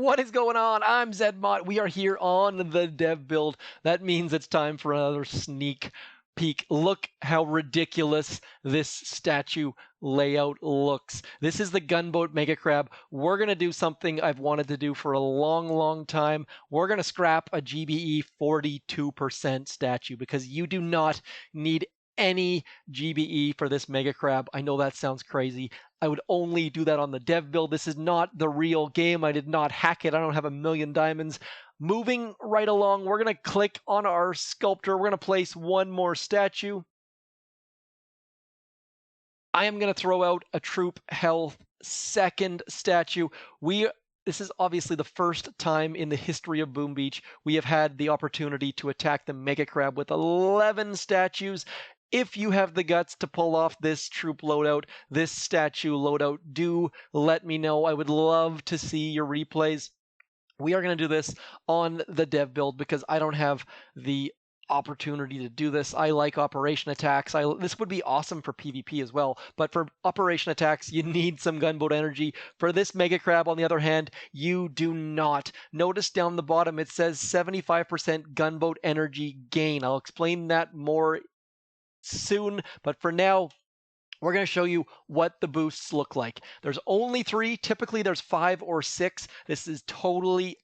What is going on? I'm Zedmot. We are here on the dev build. That means it's time for another sneak peek. Look how ridiculous this statue layout looks. This is the Gunboat Mega Crab. We're going to do something I've wanted to do for a long time. We're going to scrap a GBE 42% statue because you do not need any GBE for this Mega Crab. I know that sounds crazy. I would only do that on the dev build. This is not the real game. I did not hack it. I don't have 1,000,000 diamonds. Moving right along, we're going to click on our sculptor. We're going to place one more statue. I am going to throw out a troop health second statue. This is obviously the first time in the history of Boom Beach we have had the opportunity to attack the Mega Crab with 11 statues. If you have the guts to pull off this troop loadout, this statue loadout, do let me know. I would love to see your replays. We are going to do this on the dev build because I don't have the opportunity to do this. I like operation attacks. This would be awesome for PvP as well, but for operation attacks, you need some gunboat energy. For this Mega Crab, on the other hand, you do not. Notice down the bottom, it says 75% gunboat energy gain. I'll explain that more soon, but for now, we're going to show you what the boosts look like. There's only 3. Typically, there's 5 or 6. This is totally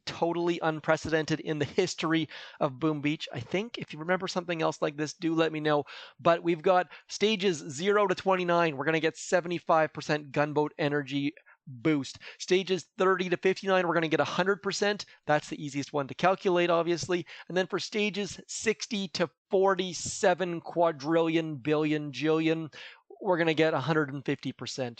unprecedented in the history of Boom Beach. I think if you remember something else like this, do let me know. But we've got stages 0 to 29. We're going to get 75% gunboat energy boost. Stages 30 to 59, we're going to get 100%. That's the easiest one to calculate, obviously. And then for stages 60 to 47 quadrillion, billion, jillion, we're going to get 150%.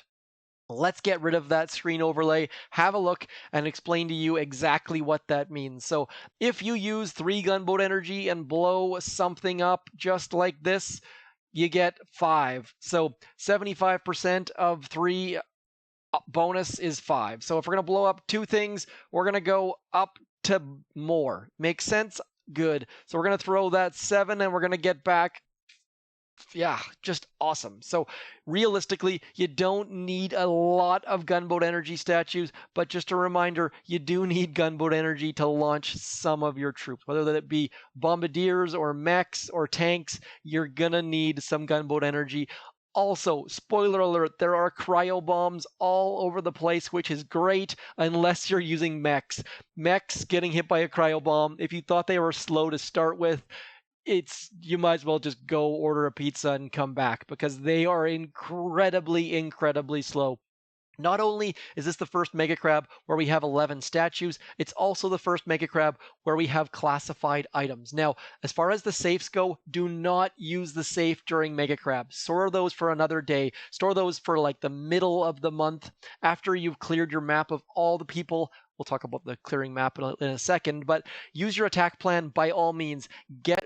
Let's get rid of that screen overlay, have a look, and explain to you exactly what that means. So if you use 3 gunboat energy and blow something up just like this, you get 5. So 75% of 3 bonus is 5. So if we're going to blow up 2 things, we're going to go up to more. Makes sense? Good. So we're going to throw that 7 and we're going to get back, yeah, just awesome. So realistically, you don't need a lot of gunboat energy statues, but just a reminder, you do need gunboat energy to launch some of your troops, whether that be bombardiers or mechs or tanks. You're gonna need some gunboat energy. Also, spoiler alert, there are cryo bombs all over the place, which is great unless you're using mechs. Mechs getting hit by a cryo bomb, if you thought they were slow to start with, you might as well just go order a pizza and come back because they are incredibly slow. Not only is this the first Mega Crab where we have 11 statues, it's also the first Mega Crab where we have classified items. Now, as far as the safes go, do not use the safe during Mega Crab. Store those for another day. Store those for like the middle of the month after you've cleared your map of all the people. We'll talk about the clearing map in a second, but use your attack plan by all means.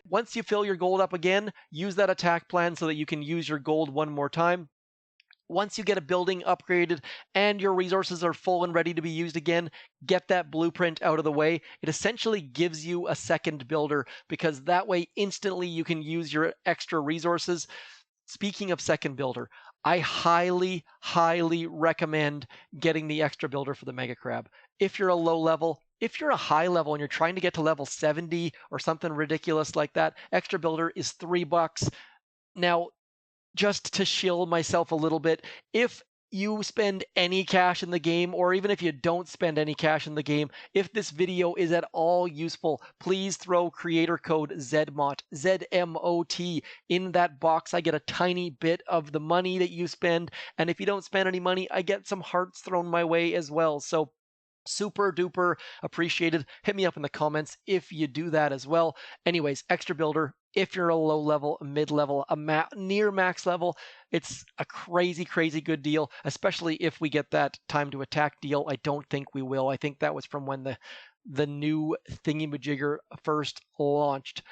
Once you fill your gold up again, use that attack plan so that you can use your gold one more time. Once you get a building upgraded and your resources are full and ready to be used again, get that blueprint out of the way. It essentially gives you a second builder because that way instantly you can use your extra resources. Speaking of second builder, I highly recommend getting the extra builder for the Mega Crab. If you're a low level, if you're a high level and you're trying to get to level 70 or something ridiculous like that, extra builder is $3. Now, just to shield myself a little bit, if you spend any cash in the game, or even if you don't spend any cash in the game, if this video is at all useful, please throw creator code ZMOT, ZMOT, in that box. I get a tiny bit of the money that you spend, and if you don't spend any money, I get some hearts thrown my way as well. So super duper appreciated. Hit me up in the comments if you do that as well. Anyways, extra builder, if you're a low level, a mid level, near max level, it's a crazy good deal, especially if we get that time to attack deal. I don't think we will. I think that was from when the new thingy-majigger first launched.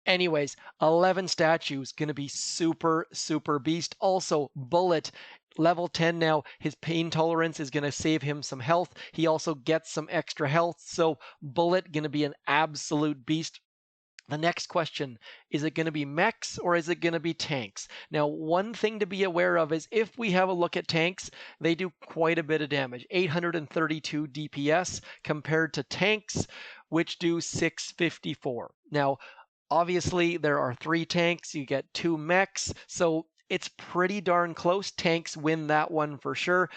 Anyways, 11 statues, gonna be super beast. Also, Bullet, level 10 now. His pain tolerance is gonna save him some health. He also gets some extra health, so Bullet gonna be an absolute beast. The next question, is it going to be mechs or is it going to be tanks? Now, one thing to be aware of is if we have a look at tanks, they do quite a bit of damage, 832 DPS compared to tanks, which do 654. Now, obviously, there are 3 tanks, you get 2 mechs, so it's pretty darn close. Tanks win that one for sure.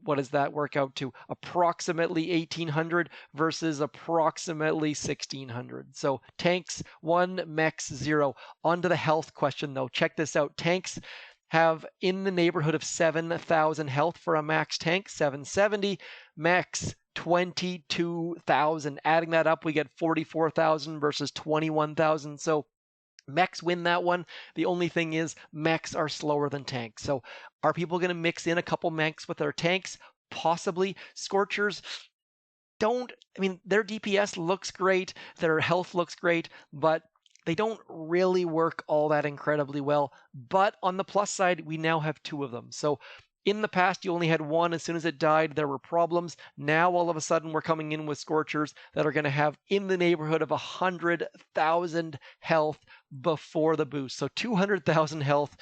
What does that work out to? Approximately 1800 versus approximately 1600. So tanks 1, mechs 0. On to the health question though. Check this out. Tanks have in the neighborhood of 7,000 health for a max tank, 770. Mechs 22,000. Adding that up, we get 44,000 versus 21,000. So mechs win that one. The only thing is mechs are slower than tanks. So are people going to mix in a couple mechs with their tanks? Possibly. Scorchers don't, I mean, their DPS looks great, their health looks great, but they don't really work all that incredibly well. But on the plus side, we now have 2 of them. So in the past, you only had 1. As soon as it died, there were problems. Now, all of a sudden, we're coming in with Scorchers that are going to have in the neighborhood of 100,000 health before the boost. So 200,000 health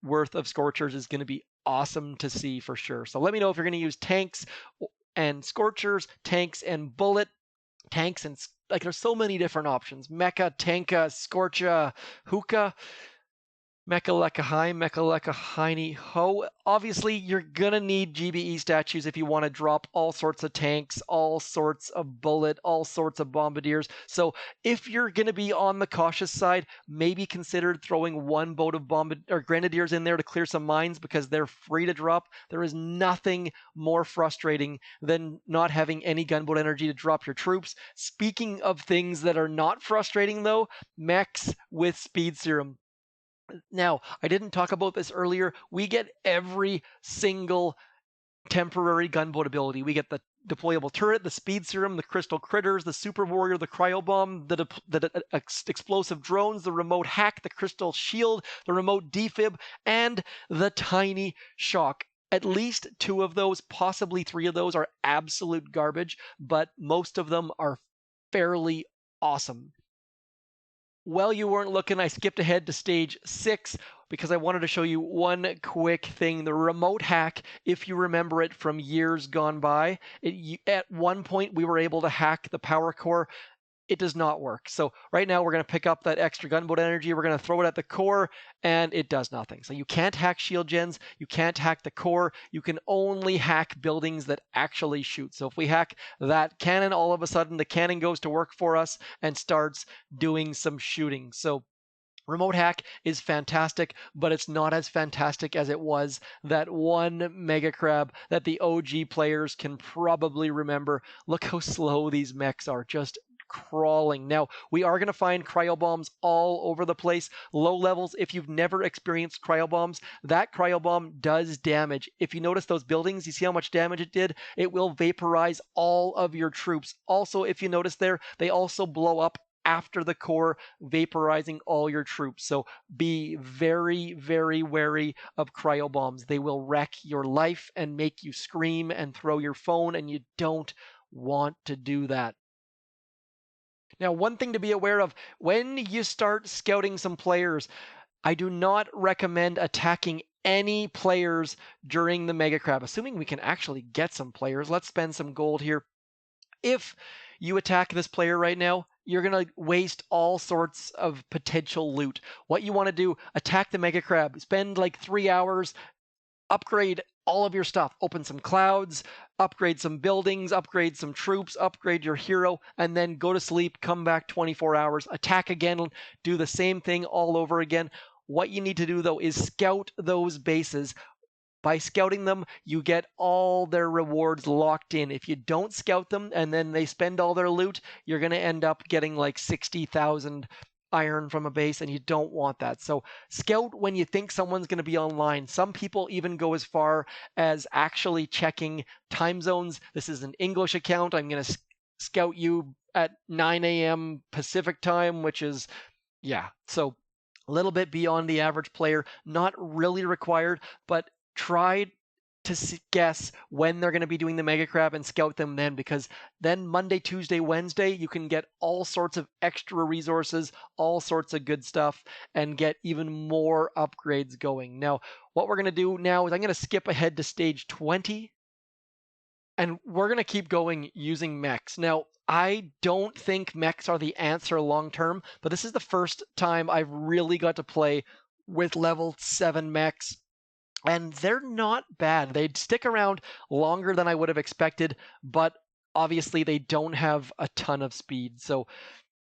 worth of Scorchers is going to be awesome to see for sure. So let me know if you're going to use tanks and Scorchers, tanks and bullet, tanks and like there's so many different options. Mecha, Tanka, Scorcha, Hookah. Mechaleka High, Mechaleka Heine Ho. Obviously, you're going to need GBE statues if you want to drop all sorts of tanks, all sorts of bullet, all sorts of bombardiers. So if you're going to be on the cautious side, maybe consider throwing 1 boat of grenadiers in there to clear some mines because they're free to drop. There is nothing more frustrating than not having any gunboat energy to drop your troops. Speaking of things that are not frustrating though, mechs with speed serum. Now, I didn't talk about this earlier. We get every single temporary gunboat ability. We get the deployable turret, the speed serum, the crystal critters, the super warrior, the cryo bomb, the explosive drones, the remote hack, the crystal shield, the remote defib, and the tiny shock. At least 2 of those, possibly 3 of those are absolute garbage, but most of them are fairly awesome. While you weren't looking, I skipped ahead to stage 6 because I wanted to show you one quick thing. The remote hack, if you remember it from years gone by, at one point we were able to hack the power core. It does not work. So right now we're going to pick up that extra gunboat energy. We're going to throw it at the core and it does nothing. So you can't hack shield gens. You can't hack the core. You can only hack buildings that actually shoot. So if we hack that cannon, all of a sudden the cannon goes to work for us and starts doing some shooting. So remote hack is fantastic, but it's not as fantastic as it was that one Mega Crab that the OG players can probably remember. Look how slow these mechs are, just crawling. Now, we are going to find cryo bombs all over the place. Low levels, if you've never experienced cryo bombs, that cryo bomb does damage. If you notice those buildings, you see how much damage it did? It will vaporize all of your troops. Also, if you notice there, they also blow up after the core, vaporizing all your troops. So be very, very wary of cryo bombs. They will wreck your life and make you scream and throw your phone, and you don't want to do that. Now, one thing to be aware of, when you start scouting some players, I do not recommend attacking any players during the Mega Crab, assuming we can actually get some players. Let's spend some gold here. If you attack this player right now, you're going to waste all sorts of potential loot. What you want to do, attack the Mega Crab, spend like 3 hours, upgrade all of your stuff, open some clouds, upgrade some buildings, upgrade some troops, upgrade your hero, and then go to sleep, come back 24 hours, attack again, do the same thing all over again. What you need to do though is scout those bases. By scouting them, you get all their rewards locked in. If you don't scout them and then they spend all their loot, you're going to end up getting like 60,000 iron from a base, and you don't want that. So scout when you think someone's going to be online. Some people even go as far as actually checking time zones. This is an English account. I'm going to scout you at 9 a.m. Pacific time, which is, yeah, so a little bit beyond the average player. Not really required, but try to guess when they're going to be doing the Mega Crab and scout them then, because then Monday, Tuesday, Wednesday, you can get all sorts of extra resources, all sorts of good stuff, and get even more upgrades going. Now, what we're going to do now is I'm going to skip ahead to stage 20, and we're going to keep going using mechs. Now, I don't think mechs are the answer long term, but this is the first time I've really got to play with level 7 mechs, and they're not bad. They'd stick around longer than I would have expected, but obviously they don't have a ton of speed. So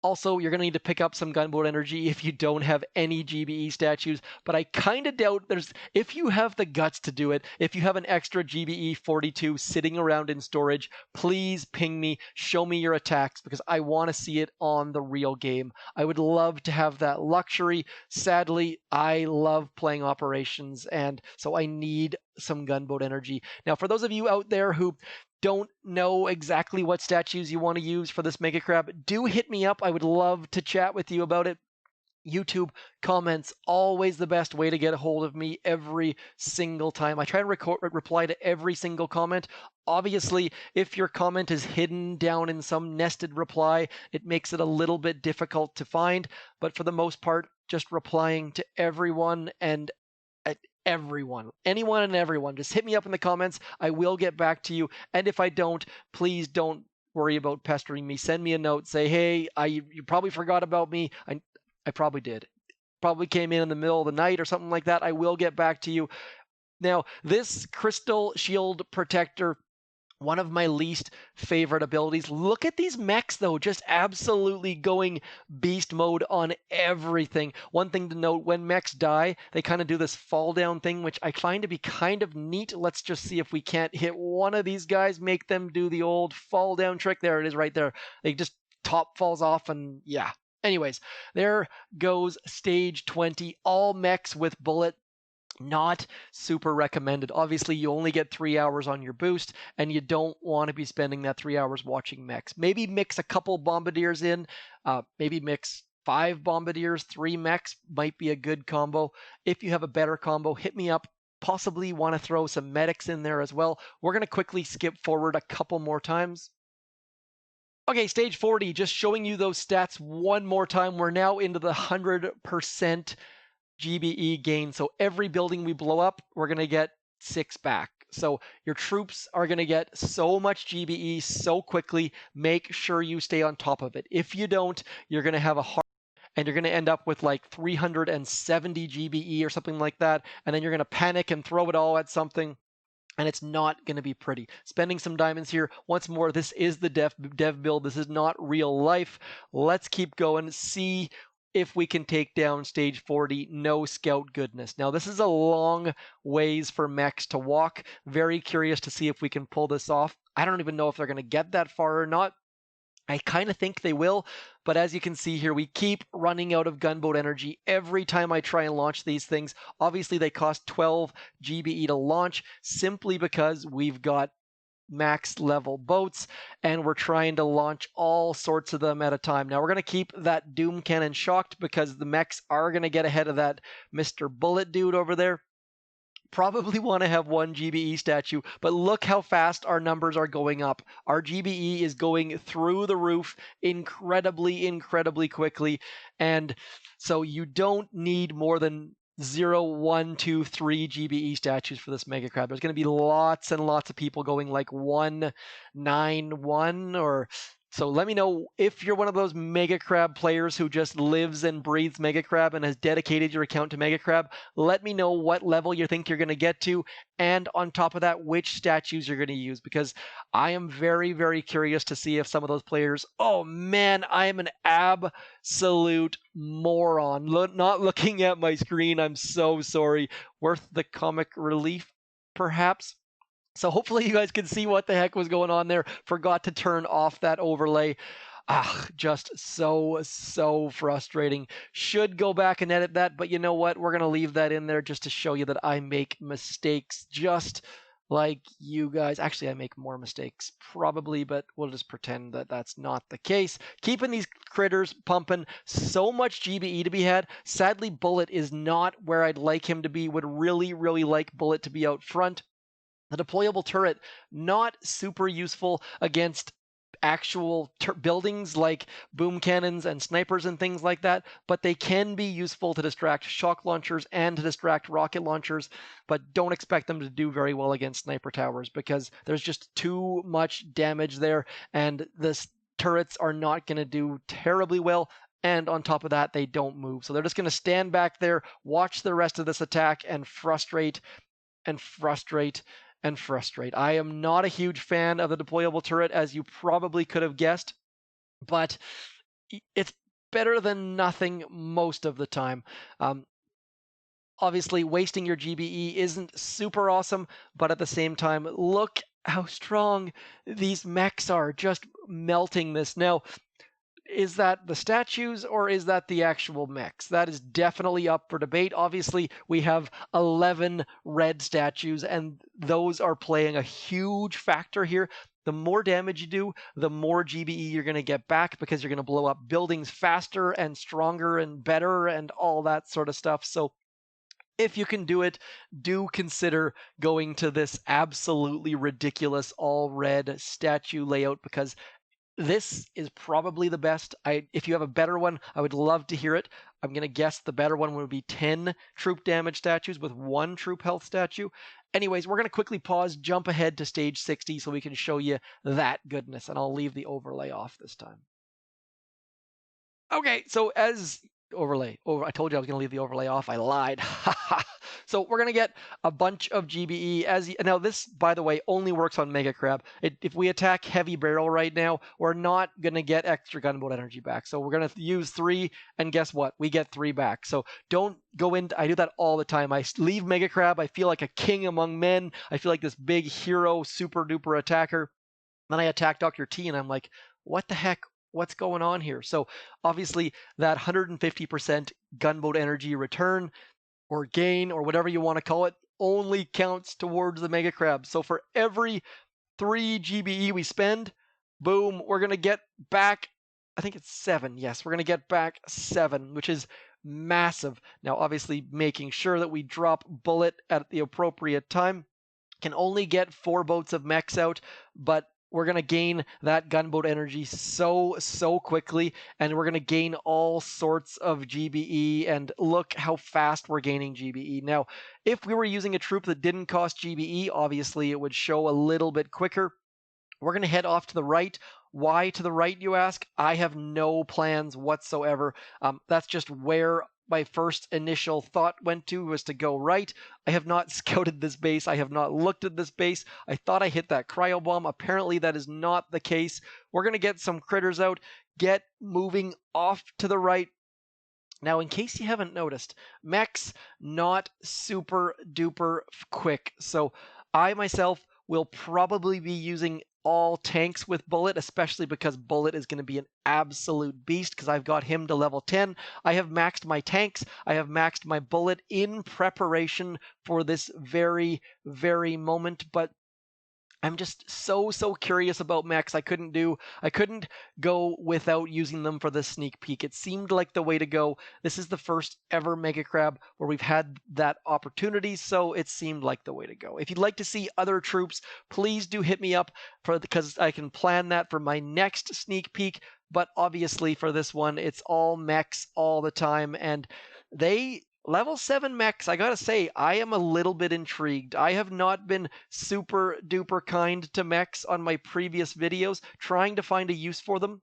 also, you're going to need to pick up some gunboat energy if you don't have any GBE statues, but I kind of doubt if you have the guts to do it, if you have an extra GBE 42 sitting around in storage, please ping me, show me your attacks, because I want to see it on the real game. I would love to have that luxury. Sadly, I love playing operations, and so I need some gunboat energy. Now, for those of you out there who don't know exactly what statues you want to use for this Mega Crab, do hit me up. I would love to chat with you about it. YouTube comments, always the best way to get a hold of me every single time. I try to reply to every single comment. Obviously, if your comment is hidden down in some nested reply, it makes it a little bit difficult to find. But for the most part, just replying to everyone and everyone, anyone and everyone, just hit me up in the comments. I will get back to you. And if I don't, please don't worry about pestering me. Send me a note. Say, hey, you probably forgot about me. I probably did. Probably came in the middle of the night or something like that. I will get back to you. Now, this Crystal Shield Protector, one of my least favorite abilities. Look at these mechs, though, just absolutely going beast mode on everything. One thing to note, when mechs die, they kind of do this fall down thing, which I find to be kind of neat. Let's just see if we can't hit one of these guys, make them do the old fall down trick. There it is right there. They just top falls off, and yeah. Anyways, there goes stage 20, all mechs with bullet. Not super recommended. Obviously, you only get 3 hours on your boost, and you don't want to be spending that 3 hours watching mechs. Maybe mix a couple bombardiers in, maybe mix 5 bombardiers, 3 mechs might be a good combo. If you have a better combo, hit me up. Possibly want to throw some medics in there as well. We're going to quickly skip forward a couple more times. Okay, stage 40, just showing you those stats one more time. We're now into the 100% GBE gain. So every building we blow up, we're going to get 6 back. So your troops are going to get so much GBE so quickly. Make sure you stay on top of it. If you don't, you're going to have a hard and you're going to end up with like 370 GBE or something like that. And then you're going to panic and throw it all at something, and it's not going to be pretty. Spending some diamonds here. Once more, this is the dev build. This is not real life. Let's keep going. See if we can take down stage 40, no scout goodness. Now, this is a long ways for mechs to walk. Very curious to see if we can pull this off. I don't even know if they're going to get that far or not. I kind of think they will, but as you can see here, we keep running out of gunboat energy every time I try and launch these things. Obviously, they cost 12 GBE to launch simply because we've got max level boats and we're trying to launch all sorts of them at a time. Now we're going to keep that Doom Cannon shocked because the mechs are going to get ahead of that Mr. Bullet dude over there. Probably want to have 1 GBE statue, but look how fast our numbers are going up. Our GBE is going through the roof incredibly quickly, and so you don't need more than 0, 1, 2, 3 GBE statues for this Mega Crab. There's going to be lots and lots of people going like 1, 9, 1, or so. Let me know if you're one of those Mega Crab players who just lives and breathes Mega Crab and has dedicated your account to Mega Crab. Let me know what level you think you're going to get to, and on top of that, which statues you're going to use, because I am very curious to see if some of those players, oh man, I am an absolute moron. Not looking at my screen, I'm so sorry. Worth the comic relief, perhaps? So hopefully you guys can see what the heck was going on there. Forgot to turn off that overlay. Just so frustrating. Should go back and edit that, but you know what? We're going to leave that in there just to show you that I make mistakes just like you guys. Actually, I make more mistakes probably, but we'll just pretend that that's not the case. Keeping these critters pumping. So much GBE to be had. Sadly, Bullet is not where I'd like him to be. Would really like Bullet to be out front. The deployable turret, not super useful against actual buildings like boom cannons and snipers and things like that, but they can be useful to distract shock launchers and to distract rocket launchers, but don't expect them to do very well against sniper towers because there's just too much damage there, and the turrets are not going to do terribly well. And on top of that, they don't move. So they're just going to stand back there, watch the rest of this attack, and frustrate and frustrate and frustrate. I am not a huge fan of the deployable turret, as you probably could have guessed, but it's better than nothing most of the time. Obviously, wasting your GBE isn't super awesome, but at the same time, look how strong these mechs are, just melting this. Now, is that the statues or is that the actual mechs? That is definitely up for debate. Obviously, we have 11 red statues, and those are playing a huge factor here. The more damage you do, the more GBE you're going to get back because you're going to blow up buildings faster and stronger and better and all that sort of stuff. So if you can do it, do consider going to this absolutely ridiculous all red statue layout because this is probably the best. If you have a better one, I would love to hear it. I'm going to guess the better one would be 10 troop damage statues with 1 troop health statue. Anyways, we're going to quickly pause, jump ahead to stage 60 so we can show you that goodness, and I'll leave the overlay off this time. Okay, so as I told you I was going to leave the overlay off. I lied. So we're going to get a bunch of GBE. Now this, by the way, only works on Mega Crab. If we attack Heavy Barrel right now, we're not going to get extra gunboat energy back. So we're going to use 3, and guess what? We get 3 back. So don't go in. I do that all the time. I leave Mega Crab. I feel like a king among men. I feel like this big hero, super duper attacker. Then I attack Dr. T, and I'm like, what the heck? What's going on here? So obviously that 150% gunboat energy return or gain or whatever you want to call it only counts towards the Mega Crab. So for every 3 GBE we spend, boom, we're going to get back, I think it's 7. Yes, we're going to get back 7, which is massive. Now, obviously making sure that we drop bullet at the appropriate time. Can only get 4 boats of mechs out, but we're going to gain that gunboat energy so quickly, and we're going to gain all sorts of GBE, and look how fast we're gaining GBE. Now, if we were using a troop that didn't cost GBE, obviously it would show a little bit quicker. We're going to head off to the right. Why to the right, you ask? I have no plans whatsoever. That's just where my first initial thought went to, was to go right. I have not scouted this base. I have not looked at this base. I thought I hit that cryo bomb. Apparently that is not the case. We're going to get some critters out, get moving off to the right. Now, in case you haven't noticed, mechs not super duper quick. So I myself will probably be using all tanks with Bullet, especially because Bullet is going to be an absolute beast because I've got him to level 10. I have maxed my tanks. I have maxed my Bullet in preparation for this very, very moment, but I'm just so curious about mechs. I couldn't go without using them for this sneak peek. It seemed like the way to go. This is the first ever Mega Crab where we've had that opportunity, so it seemed like the way to go. If you'd like to see other troops, please do hit me up because I can plan that for my next sneak peek. But obviously for this one, it's all mechs all the time, and level 7 mechs, I gotta say, I am a little bit intrigued. I have not been super duper kind to mechs on my previous videos, trying to find a use for them.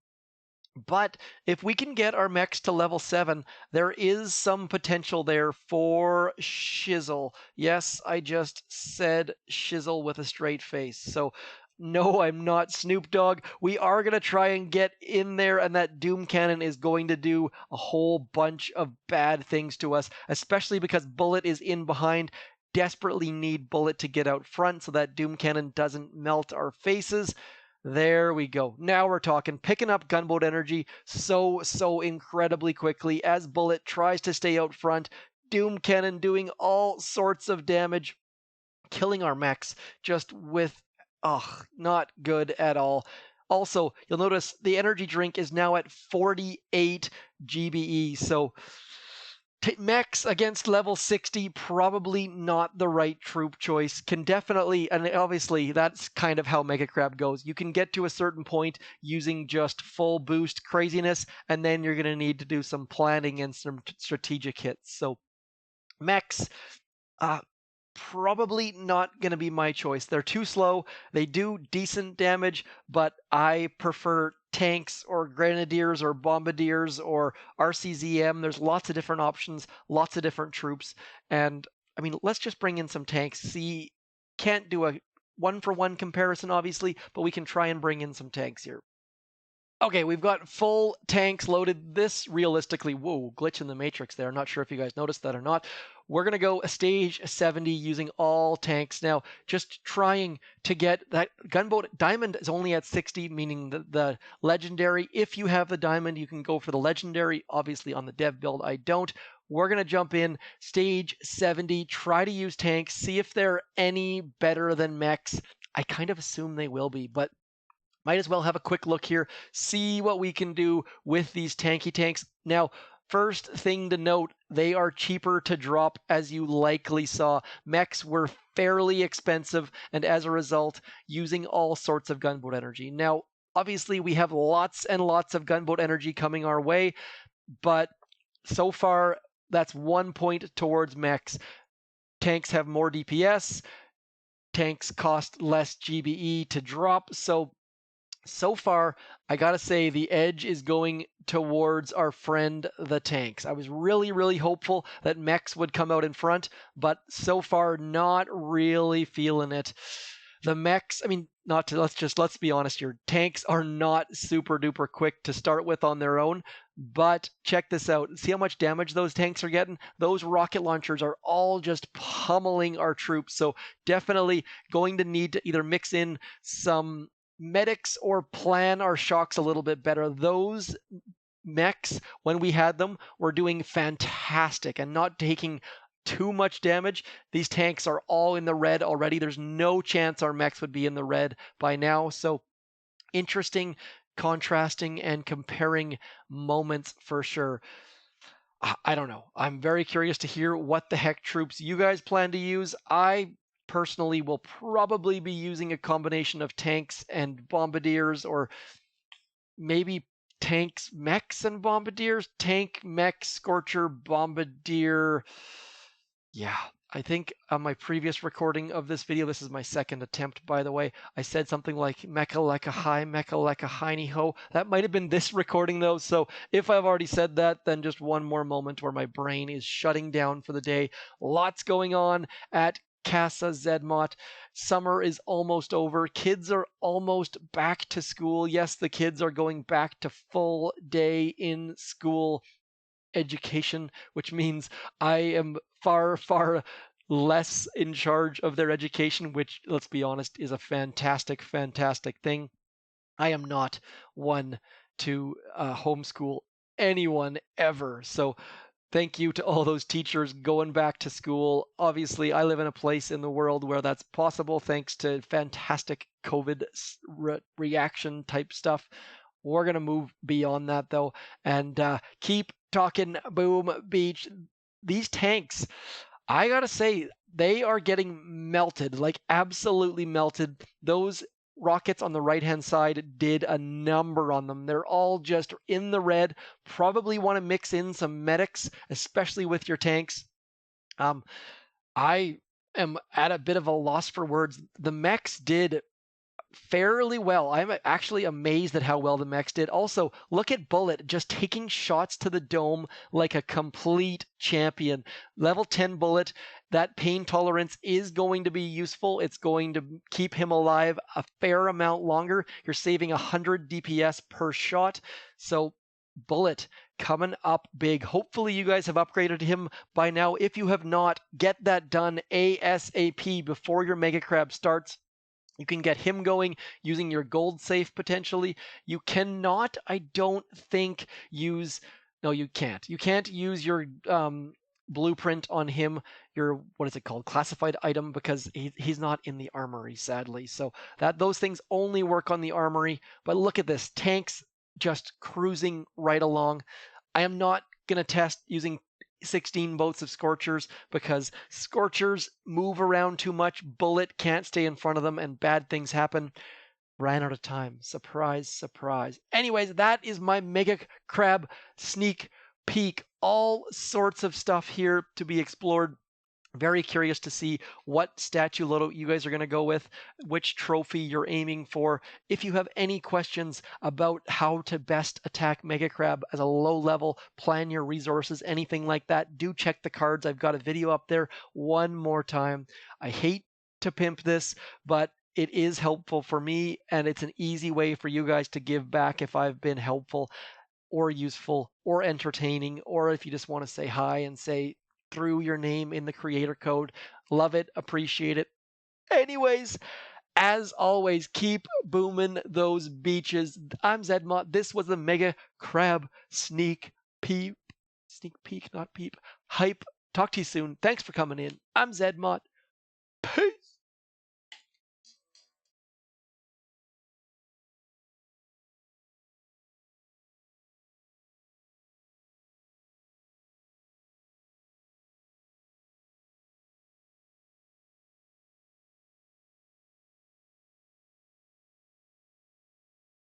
But if we can get our mechs to level 7, there is some potential there for shizzle. Yes, I just said shizzle with a straight face. So no, I'm not Snoop Dogg. We are going to try and get in there, and that Doom Cannon is going to do a whole bunch of bad things to us, especially because Bullet is in behind. Desperately need Bullet to get out front so that Doom Cannon doesn't melt our faces. There we go. Now we're talking. Picking up gunboat energy so incredibly quickly as Bullet tries to stay out front. Doom Cannon doing all sorts of damage, killing our mechs just with not good at all. Also, you'll notice the energy drink is now at 48 GBE, so Mechs against level 60, probably not the right troop choice. Can definitely, and obviously that's kind of how Mega Crab goes. You can get to a certain point using just full boost craziness, and then you're going to need to do some planning and some strategic hits. So mechs, uh, probably not going to be my choice. They're too slow. They do decent damage, but I prefer tanks or grenadiers or bombardiers or RCZM. There's lots of different options, lots of different troops. And I mean, let's just bring in some tanks. See, can't do a one for one comparison, obviously, but we can try and bring in some tanks here. Okay, we've got full tanks loaded. This realistically, whoa, glitch in the matrix there. I'm not sure if you guys noticed that or not. We're going to go a stage 70 using all tanks. Now, just trying to get that gunboat diamond is only at 60, meaning the legendary. If you have the diamond, you can go for the legendary. Obviously, on the dev build, I don't. We're going to jump in stage 70, try to use tanks, see if they're any better than mechs. I kind of assume they will be, but might as well have a quick look here, see what we can do with these tanky tanks. Now, first thing to note, they are cheaper to drop, as you likely saw. Mechs were fairly expensive, and as a result, using all sorts of gunboat energy. Now, obviously, we have lots and lots of gunboat energy coming our way, but so far, that's 1 point towards mechs. Tanks have more DPS, tanks cost less GBE to drop, so far, I gotta say the edge is going towards our friend the tanks. I was really, really hopeful that mechs would come out in front, but so far not really feeling it. The mechs, I mean, not to let's be honest here. Tanks are not super duper quick to start with on their own, but check this out. See how much damage those tanks are getting? Those rocket launchers are all just pummeling our troops. So definitely going to need to either mix in some medics or plan our shocks a little bit better. Those mechs, when we had them, were doing fantastic and not taking too much damage. These tanks are all in the red already. There's no chance our mechs would be in the red by now. So interesting contrasting and comparing moments for sure. I don't know. I'm very curious to hear what the heck troops you guys plan to use. I personally will probably be using a combination of tanks and bombardiers, or maybe tanks, mechs, and bombardiers. Tank, mech, scorcher, bombardier. Yeah, I think on my previous recording of this video, this is my second attempt, by the way, I said something like mecha like a high, mecha like a hiney ho. That might have been this recording though, so if I've already said that, then just one more moment where my brain is shutting down for the day. Lots going on at Casa Zedmont. Summer is almost over. Kids are almost back to school. Yes, the kids are going back to full day in school education, which means I am far, far less in charge of their education, which, let's be honest, is a fantastic, fantastic thing. I am not one to homeschool anyone ever. So thank you to all those teachers going back to school. Obviously, I live in a place in the world where that's possible thanks to fantastic COVID reaction type stuff. We're going to move beyond that though and keep talking Boom Beach. These tanks, I got to say, they are getting melted, like absolutely melted. Those rockets on the right hand side did a number on them. They're all just in the red. Probably want to mix in some medics, especially with your tanks. I am at a bit of a loss for words. The mechs did fairly well. I'm actually amazed at how well the mechs did. Also, look at Bullet just taking shots to the dome like a complete champion. Level 10 Bullet, that pain tolerance is going to be useful. It's going to keep him alive a fair amount longer. You're saving 100 DPS per shot. So Bullet coming up big. Hopefully you guys have upgraded him by now. If you have not, get that done ASAP before your Mega Crab starts. You can get him going using your gold safe potentially. You cannot, I don't think, use. No, you can't. You can't use your blueprint on him. Your what is it called? Classified item, because he's not in the armory, sadly. So those things only work on the armory. But look at this, tanks just cruising right along. I am not gonna test using 16 boats of Scorchers because Scorchers move around too much, Bullet can't stay in front of them, and bad things happen. Ran out of time. Surprise, surprise. Anyways, that is my Mega Crab sneak peek. All sorts of stuff here to be explored. Very curious to see what statue loadout you guys are going to go with, which trophy you're aiming for. If you have any questions about how to best attack Mega Crab as a low level, plan your resources, anything like that, do check the cards. I've got a video up there one more time. I hate to pimp this, but it is helpful for me, and it's an easy way for you guys to give back if I've been helpful or useful or entertaining, or if you just want to say hi and say through your name in the creator code. Love it, appreciate it. Anyways, as always, keep booming those beaches. I'm Zedmont. This was the Mega Crab sneak peek, not peep, hype. Talk to you soon. Thanks for coming in. I'm Zedmont. Peace.